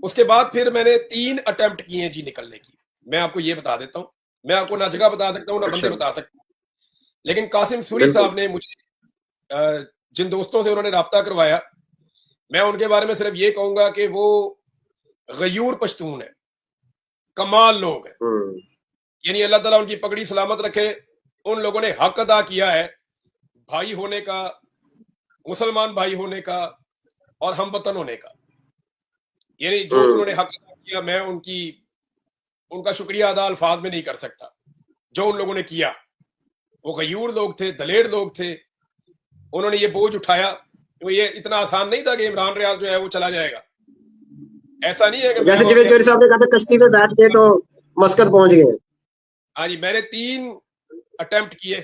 उसके बाद फिर मैंने 3 अटेम्प्ट किए जी निकलने की। मैं आपको ये बता देता हूँ, मैं आपको ना जगह बता सकता हूँ ना बंदे बता सकता हूँ, लेकिन कासिम सूरी साहब ने मुझे जिन दोस्तों से उन्होंने राब्ता करवाया, मैं उनके बारे में सिर्फ ये कहूंगा कि वो गयूर पश्तून है, कमाल लोग हैं। यानी अल्लाह ताला उनकी पगड़ी सलामत रखे। उन लोगों ने हक अदा किया है भाई होने का, मुसलमान भाई होने का और हमवतन होने का। यानी जो उन्होंने हक अदा किया, मैं उनका शुक्रिया अदा अल्फाज में नहीं कर सकता। जो उन लोगों ने किया, वो गयूर लोग थे, दलेर लोग थे। उन्होंने ये बोझ उठाया। तो ये इतना आसान नहीं था कि इमरान रियाज जो है वो चला जाएगा। ऐसा नहीं है कि जैसे जावेद चौधरी साहब ने कहा था कश्ती पे बैठ के तो मस्कत पहुंच गए। हाँ जी, मैंने 3 अटेम्प्ट किए।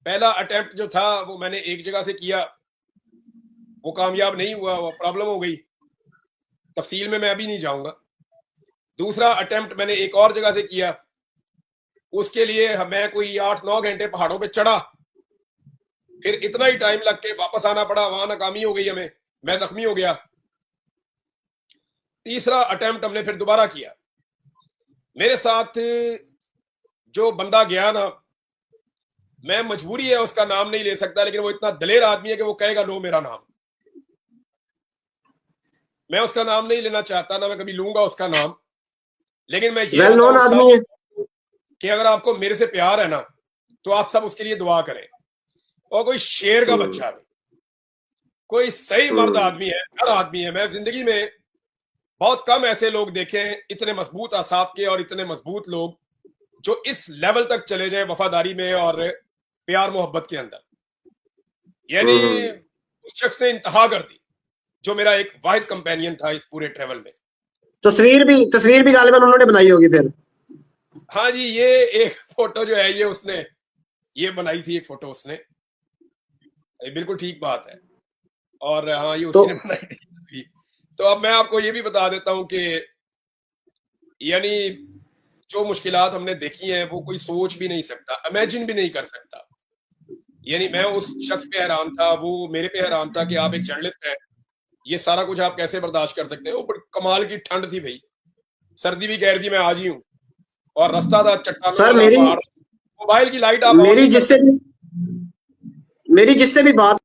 पहला अटेम्प्ट जो था वो मैंने एक जगह से किया, वो कामयाब नहीं हुआ, वो प्रॉब्लम हो गई, तफसील में मैं अभी नहीं जाऊंगा। दूसरा अटेम्प्ट मैंने एक और जगह से किया, उसके लिए मैं कोई 8-9 घंटे पहाड़ों पे चढ़ा, फिर इतना ही टाइम लग के वापस आना पड़ा, वहां नाकामी हो गई हमें, मैं जख्मी हो गया। तीसरा अटेम्प्ट हमने फिर दोबारा किया। मेरे साथ जो बंदा गया ना, मैं मजबूरी है उसका नाम नहीं ले सकता, लेकिन वो इतना दलेर आदमी है कि वो कहेगा लो मेरा नाम। मैं उसका नाम नहीं लेना चाहता, ना मैं कभी लूंगा उसका नाम, लेकिन मैं ये वेल नोन आदमी है कि अगर आपको मेरे से प्यार है ना, तो आप सब उसके लिए दुआ करें। और कोई शेर का बच्चा नहीं, कोई सही मर्द आदमी है, हर आदमी है। मैं जिंदगी में बहुत कम ऐसे लोग देखे हैं इतने मजबूत असाब के और इतने मजबूत लोग जो इस लेवल तक चले जाए वफादारी में और प्यार मोहब्बत के अंदर। यानी उस शख्स ने इंतहा कर दी, जो मेरा एक वाहिद कंपेनियन था इस पूरे ट्रेवल में। तस्वीर भी गालिबन उन्होंने बनाई होगी फिर। हाँ जी, ये एक फोटो जो है ये बनाई थी, एक फोटो उसने, बिल्कुल ठीक बात है। और हाँ, ये उसी ने बनाई थी। तो अब मैं आपको ये भी बता देता हूं कि यानी जो मुश्किलात हमने देखी हैं वो कोई सोच भी नहीं सकता, इमेजिन भी नहीं कर सकता। यानी मैं उस शख्स पे हैरान था, वो मेरे पे हैरान था कि आप एक जर्नलिस्ट हैं, ये सारा कुछ आप कैसे बर्दाश्त कर सकते हो। बड़ी कमाल की ठंड थी भाई, सर्दी भी कह रही थी, मैं आज ही हूँ, और रास्ता था चट्टानों वाला पहाड़, मोबाइल की लाइट आप ऑन नहीं कर सकते। मेरी जिससे भी बात